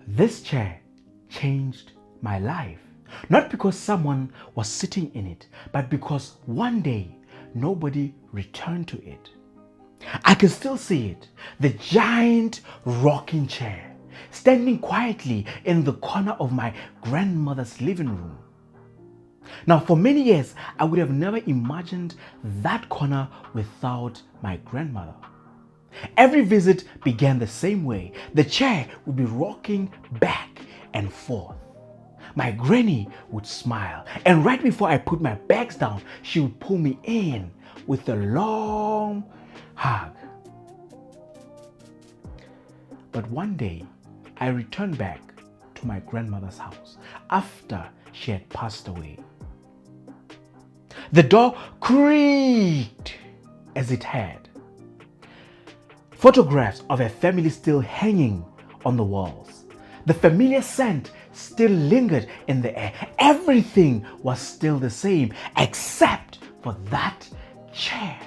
This chair changed my life. Not because someone was sitting in it, but because one day nobody returned to it. I can still see it, the giant rocking chair, standing quietly in the corner of my grandmother's living room. Now, for many years, I would have never imagined that corner without my grandmother. Every visit began the same way. The chair would be rocking back and forth. My granny would smile, and right before I put my bags down, she would pull me in with a long hug. But one day, I returned back to my grandmother's house after she had passed away. The door creaked as it had. Photographs of her family still hanging on the walls. The familiar scent still lingered in the air. Everything was still the same except for that chair.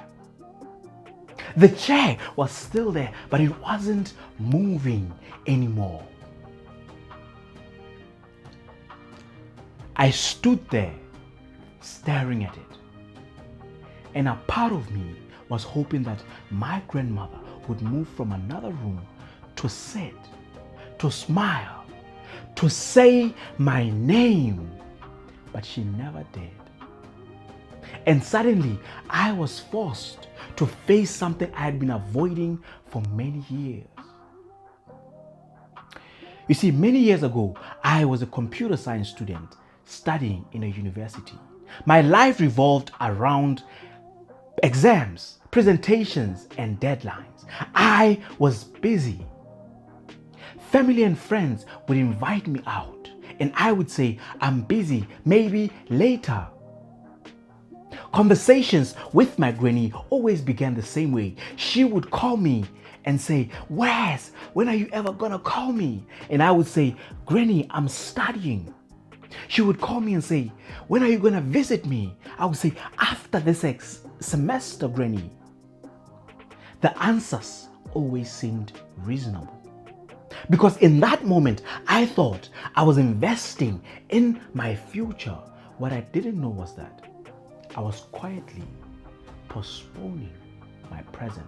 The chair was still there, but it wasn't moving anymore. I stood there staring at it. And a part of me was hoping that my grandmother would move from another room to sit, to smile, to say my name. But she never did. And suddenly, I was forced to face something I had been avoiding for many years. You see, many years ago, I was a computer science student studying in a university. My life revolved around exams, presentations, and deadlines. I was busy. Family and friends would invite me out, and I would say, I'm busy, maybe later. Conversations with my granny always began the same way. She would call me and say, Wes, when are you ever gonna call me? And I would say, Granny, I'm studying. She would call me and say, when are you gonna visit me? I would say, after this semester, Granny. The answers always seemed reasonable. Because in that moment, I thought I was investing in my future. What I didn't know was that I was quietly postponing my present.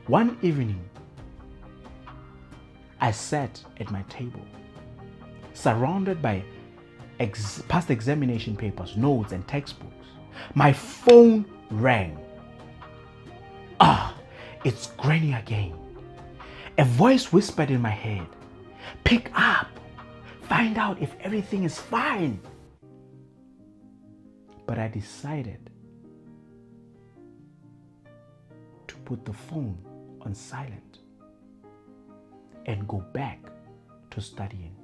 One evening, I sat at my table, surrounded by past examination papers, notes, and textbooks. My phone rang. It's Granny again. A voice whispered in my head, pick up, find out if everything is fine. But I decided to put the phone on silent and go back to studying.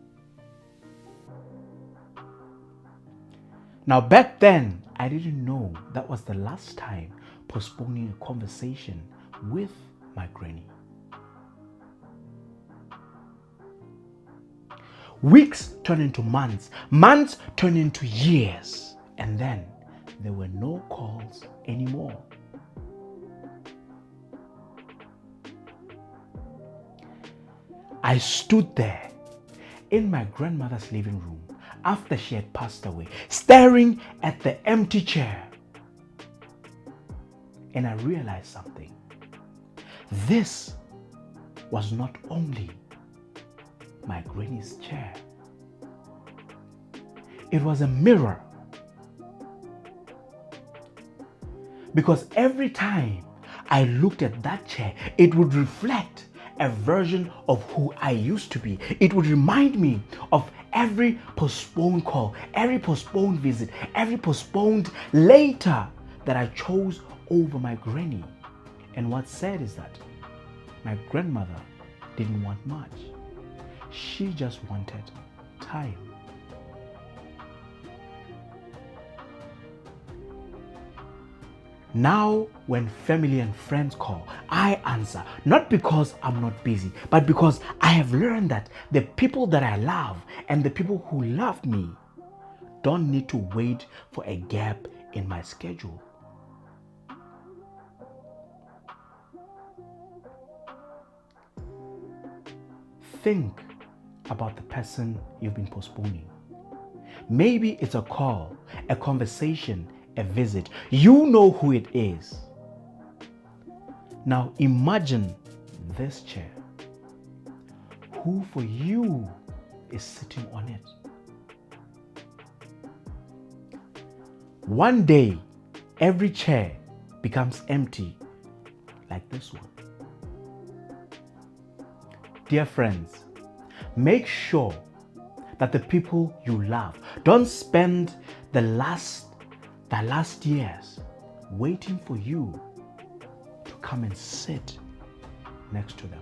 Now, back then, I didn't know that was the last time postponing a conversation with my granny. Weeks turned into months, months turned into years, and then there were no calls anymore. I stood there in my grandmother's living room after she had passed away, staring at the empty chair. And I realized something. This was not only my granny's chair. It was a mirror. Because every time I looked at that chair, it would reflect a version of who I used to be. It would remind me of every postponed call, every postponed visit, every postponed later that I chose over my granny. And what's sad is that my grandmother didn't want much. She just wanted time. Now, when family and friends call, I answer, not because I'm not busy, but because I have learned that the people that I love and the people who love me don't need to wait for a gap in my schedule. think about the person you've been postponing. Maybe it's a call, a conversation, a visit. You know who it is. Now imagine this chair. Who for you is sitting on it? One day, every chair becomes empty, like this one. Dear friends, make sure that the people you love don't spend the last years waiting for you to come and sit next to them.